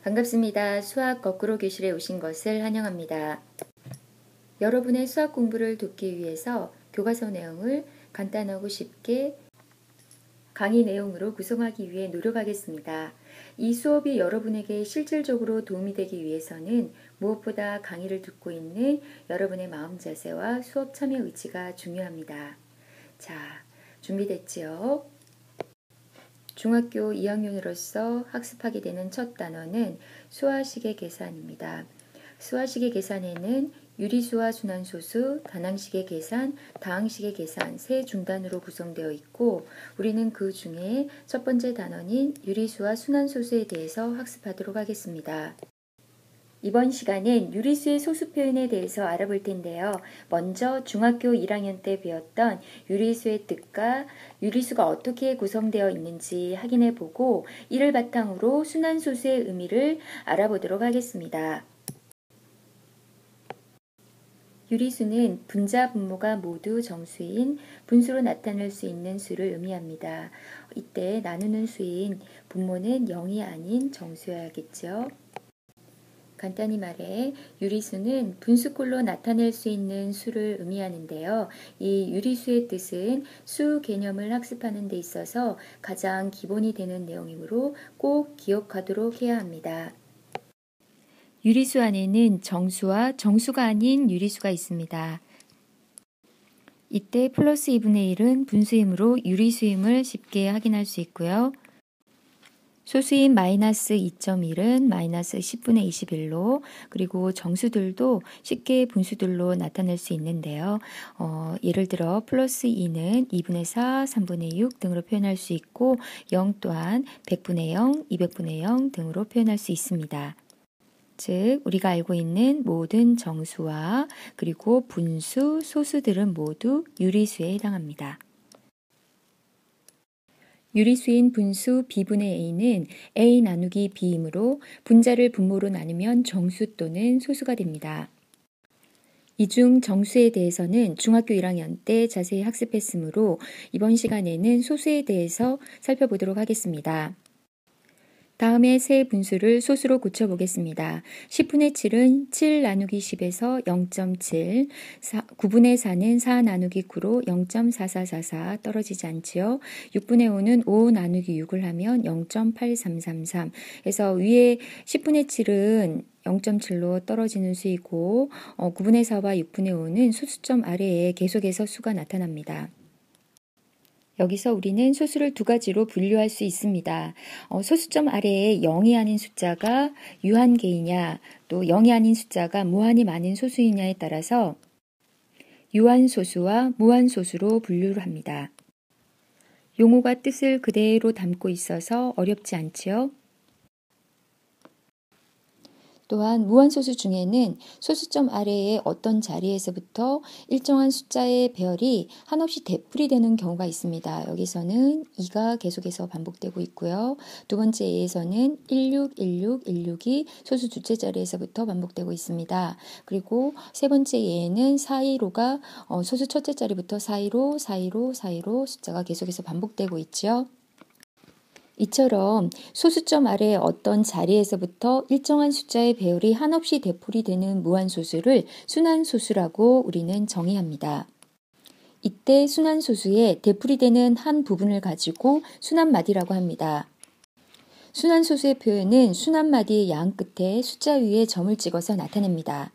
반갑습니다. 수학 거꾸로 교실에 오신 것을 환영합니다. 여러분의 수학 공부를 돕기 위해서 교과서 내용을 간단하고 쉽게 강의 내용으로 구성하기 위해 노력하겠습니다. 이 수업이 여러분에게 실질적으로 도움이 되기 위해서는 무엇보다 강의를 듣고 있는 여러분의 마음 자세와 수업 참여 의지가 중요합니다. 자, 준비됐지요? 중학교 2학년으로서 학습하게 되는 첫 단어는 수화식의 계산입니다. 수화식의 계산에는 유리수와 순환소수, 단항식의 계산, 다항식의 계산 세 중단으로 구성되어 있고 우리는 그 중에 첫 번째 단어인 유리수와 순환소수에 대해서 학습하도록 하겠습니다. 이번 시간엔 유리수의 소수 표현에 대해서 알아볼 텐데요. 먼저 중학교 1학년 때 배웠던 유리수의 뜻과 유리수가 어떻게 구성되어 있는지 확인해 보고 이를 바탕으로 순환소수의 의미를 알아보도록 하겠습니다. 유리수는 분자, 분모가 모두 정수인 분수로 나타낼 수 있는 수를 의미합니다. 이때 나누는 수인 분모는 0이 아닌 정수여야겠죠. 간단히 말해 유리수는 분수꼴로 나타낼 수 있는 수를 의미하는데요. 이 유리수의 뜻은 수 개념을 학습하는 데 있어서 가장 기본이 되는 내용이므로 꼭 기억하도록 해야 합니다. 유리수 안에는 정수와 정수가 아닌 유리수가 있습니다. 이때 플러스 2분의 1은 분수이므로 유리수임을 쉽게 확인할 수 있고요. 소수인 마이너스 2.1은 마이너스 10분의 21로 그리고 정수들도 쉽게 분수들로 나타낼 수 있는데요. 예를 들어 플러스 2는 2분의 4, 3분의 6 등으로 표현할 수 있고 0 또한 100분의 0, 200분의 0 등으로 표현할 수 있습니다. 즉 우리가 알고 있는 모든 정수와 그리고 분수, 소수들은 모두 유리수에 해당합니다. 유리수인 분수 b분의 a는 a 나누기 b이므로 분자를 분모로 나누면 정수 또는 소수가 됩니다. 이 중 정수에 대해서는 중학교 1학년 때 자세히 학습했으므로 이번 시간에는 소수에 대해서 살펴보도록 하겠습니다. 다음에 세 분수를 소수로 고쳐보겠습니다. 10분의 7은 7 나누기 10에서 0.7, 9분의 4는 4 나누기 9로 0.4444 떨어지지 않지요. 6분의 5는 5 나누기 6을 하면 0.8333 해서 위에 10분의 7은 0.7로 떨어지는 수이고 9분의 4와 6분의 5는 소수점 아래에 계속해서 수가 나타납니다. 여기서 우리는 소수를 두 가지로 분류할 수 있습니다. 소수점 아래에 0이 아닌 숫자가 유한계이냐 또 0이 아닌 숫자가 무한히 많은 소수이냐에 따라서 유한소수와 무한소수로 분류를 합니다. 용어가 뜻을 그대로 담고 있어서 어렵지 않지요? 또한 무한소수 중에는 소수점 아래의 어떤 자리에서부터 일정한 숫자의 배열이 한없이 대풀이 되는 경우가 있습니다. 여기서는 2가 계속해서 반복되고 있고요. 두 번째 예에서는 16, 16, 16이 소수 두째 자리에서부터 반복되고 있습니다. 그리고 세 번째 예에는 415가 소수 첫째 자리부터 415, 415, 415 숫자가 계속해서 반복되고 있죠. 이처럼 소수점 아래 어떤 자리에서부터 일정한 숫자의 배열이 한없이 대풀이 되는 무한소수를 순환소수라고 우리는 정의합니다. 이때 순환소수의 대풀이 되는 한 부분을 가지고 순환마디라고 합니다. 순환소수의 표현은 순환마디의 양 끝에 숫자 위에 점을 찍어서 나타냅니다.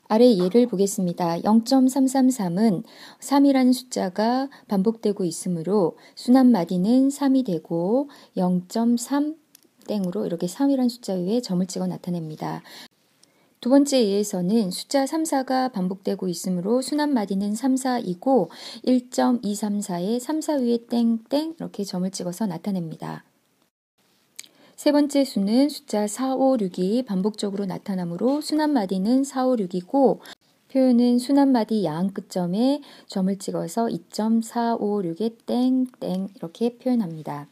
아래 예를 보겠습니다. 0.333은 3이라는 숫자가 반복되고 있으므로 순환마디는 3이 되고 0.3 땡으로 이렇게 3이라는 숫자 위에 점을 찍어 나타냅니다. 두 번째 예에서는 숫자 3, 4가 반복되고 있으므로 순환마디는 3, 4이고 1.234에 3, 4 위에 땡땡 이렇게 점을 찍어서 나타냅니다. 세 번째 수는 숫자 4, 5, 6이 반복적으로 나타나므로 순환마디는 4, 5, 6이고 표현은 순환마디 양 끝점에 점을 찍어서 2.456에 땡땡 이렇게 표현합니다.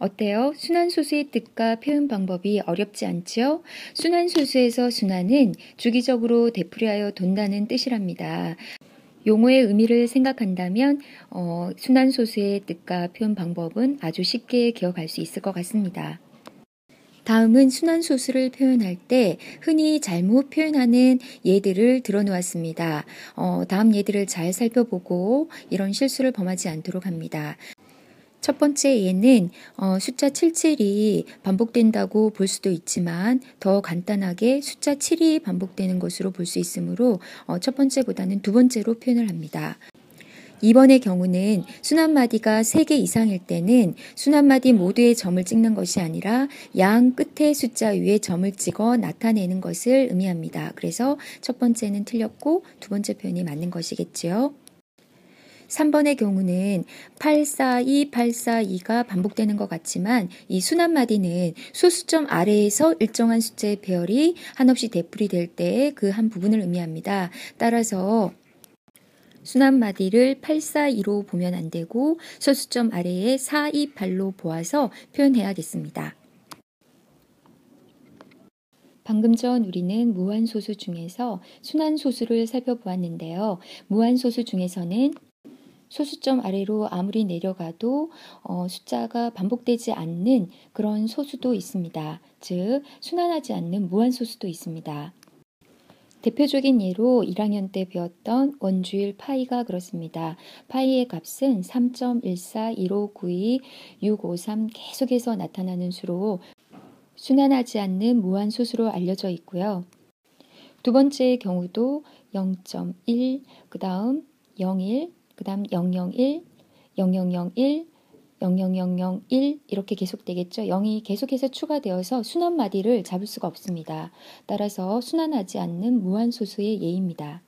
어때요? 순환소수의 뜻과 표현 방법이 어렵지 않지요? 순환소수에서 순환은 주기적으로 되풀이하여 돈다는 뜻이랍니다. 용어의 의미를 생각한다면 순환소수의 뜻과 표현 방법은 아주 쉽게 기억할 수 있을 것 같습니다. 다음은 순환소수를 표현할 때 흔히 잘못 표현하는 예들을 들어놓았습니다. 다음 예들을 잘 살펴보고 이런 실수를 범하지 않도록 합니다. 첫 번째 예는 숫자 77이 반복된다고 볼 수도 있지만 더 간단하게 숫자 7이 반복되는 것으로 볼 수 있으므로 첫 번째보다는 두 번째로 표현을 합니다. 2번의 경우는 순환마디가 3개 이상일 때는 순환마디 모두의 점을 찍는 것이 아니라 양 끝의 숫자 위에 점을 찍어 나타내는 것을 의미합니다. 그래서 첫 번째는 틀렸고 두 번째 표현이 맞는 것이겠지요. 3번의 경우는 842, 842가 반복되는 것 같지만 이 순환마디는 소수점 아래에서 일정한 숫자의 배열이 한없이 되풀이 될 때의 그 한 부분을 의미합니다. 따라서 순환마디를 842로 보면 안 되고 소수점 아래에 428로 보아서 표현해야겠습니다. 방금 전 우리는 무한소수 중에서 순환소수를 살펴보았는데요. 무한소수 중에서는 소수점 아래로 아무리 내려가도 숫자가 반복되지 않는 그런 소수도 있습니다. 즉 순환하지 않는 무한소수도 있습니다. 대표적인 예로 1학년 때 배웠던 원주일 파이가 그렇습니다. 파이의 값은 3.141592 653 계속해서 나타나는 수로 순환하지 않는 무한소수로 알려져 있고요. 두 번째의 경우도 0.1, 그 다음 01, 그 다음 001, 0001, 00001 이렇게 계속되겠죠. 0이 계속해서 추가되어서 순환마디를 잡을 수가 없습니다. 따라서 순환하지 않는 무한소수의 예입니다.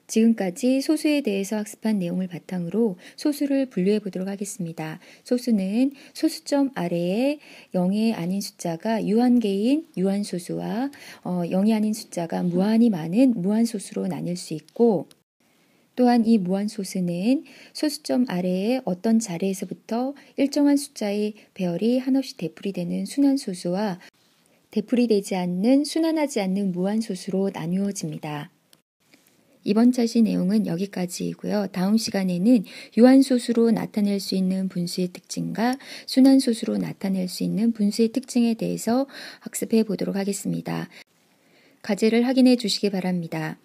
지금까지 소수에 대해서 학습한 내용을 바탕으로 소수를 분류해 보도록 하겠습니다. 소수는 소수점 아래에 0이 아닌 숫자가 유한계인 유한소수와 0이 아닌 숫자가 무한히 많은 무한소수로 나뉠 수 있고 또한 이 무한소수는 소수점 아래의 어떤 자리에서부터 일정한 숫자의 배열이 한없이 되풀이되는 순환소수와 되풀이되지 않는 순환하지 않는 무한소수로 나누어집니다. 이번 차시 내용은 여기까지이고요. 다음 시간에는 유한소수로 나타낼 수 있는 분수의 특징과 순환소수로 나타낼 수 있는 분수의 특징에 대해서 학습해 보도록 하겠습니다. 과제를 확인해 주시기 바랍니다.